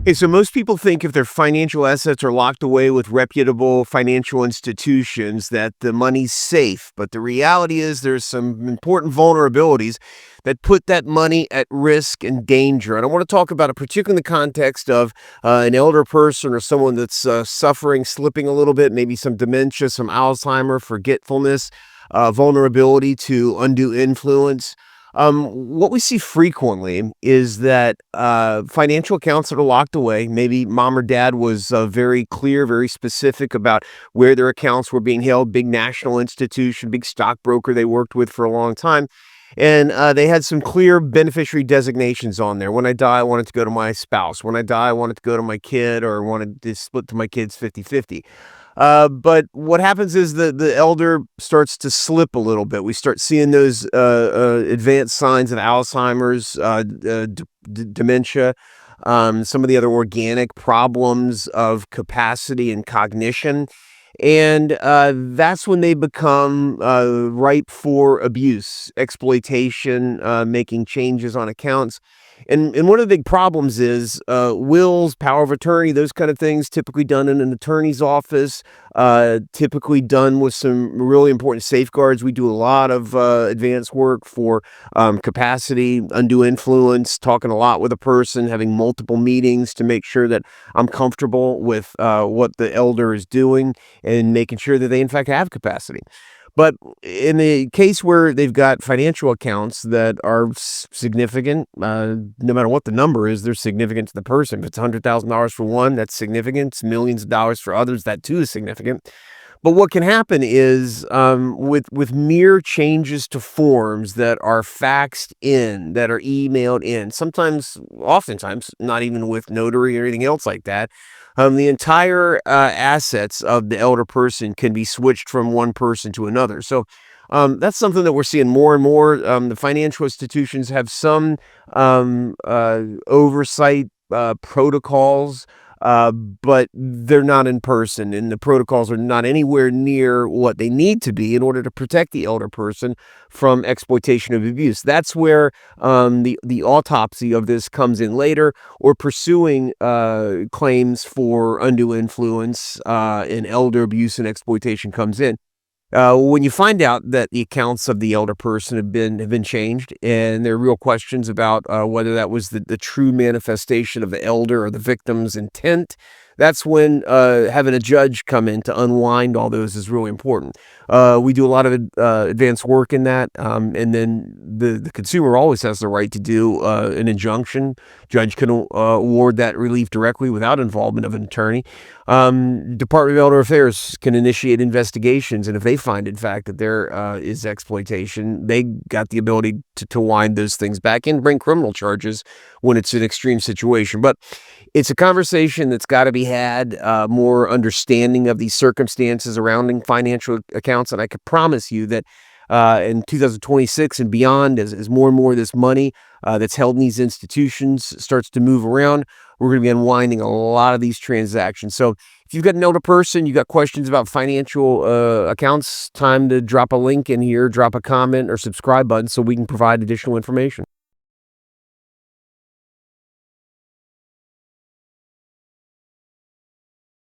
Hey, so most people think if their financial assets are locked away with reputable financial institutions that the money's safe. But the reality is there's some important vulnerabilities that put that money at risk and danger. And I want to talk about it particularly in the context of an elder person or someone that's suffering, slipping a little bit, maybe some dementia, some Alzheimer, forgetfulness, vulnerability to undue influence. What we see frequently is that financial accounts that are locked away, maybe mom or dad was very clear, very specific about where their accounts were being held, big national institution, big stockbroker they worked with for a long time. And they had some clear beneficiary designations on there. When I die, I want it to go to my spouse. When I die, I want it to go to my kid, or I wanted to split to my kids 50-50. But what happens is the elder starts to slip a little bit. We start seeing those advanced signs of Alzheimer's, dementia, some of the other organic problems of capacity and cognition. And that's when they become ripe for abuse, exploitation, making changes on accounts. And one of the big problems is wills, power of attorney, those kind of things, typically done in an attorney's office, typically done with some really important safeguards. We do a lot of advanced work for capacity, undue influence, talking a lot with a person, having multiple meetings to make sure that I'm comfortable with what the elder is doing and making sure that they, in fact, have capacity. But in the case where they've got financial accounts that are significant, no matter what the number is, they're significant to the person. If it's $100,000 for one, that's significant. It's millions of dollars for others, that too is significant. But what can happen is with mere changes to forms that are faxed in, that are emailed in, sometimes, oftentimes, not even with notary or anything else like that, the entire assets of the elder person can be switched from one person to another. So that's something that we're seeing more and more. The financial institutions have some oversight protocols, but they're not in person, and the protocols are not anywhere near what they need to be in order to protect the elder person from exploitation of abuse. That's where the autopsy of this comes in later, or pursuing claims for undue influence and elder abuse and exploitation comes in. When you find out that the accounts of the elder person have been changed, and there are real questions about whether that was the true manifestation of the elder or the victim's intent, that's when having a judge come in to unwind all those is really important. We do a lot of advanced work in that, and then the consumer always has the right to do an injunction. Judge can award that relief directly without involvement of an attorney. Department of Elder Affairs can initiate investigations, and if they find, in fact, that there is exploitation, they got the ability to wind those things back and bring criminal charges when it's an extreme situation. But it's a conversation that's got to be had, more understanding of these circumstances surrounding financial accounts. And I could promise you that in 2026 and beyond, as more and more of this money that's held in these institutions starts to move around, we're going to be unwinding a lot of these transactions. So if you've got an elder person, you got questions about financial accounts, time to drop a link in here, drop a comment or subscribe button so we can provide additional information.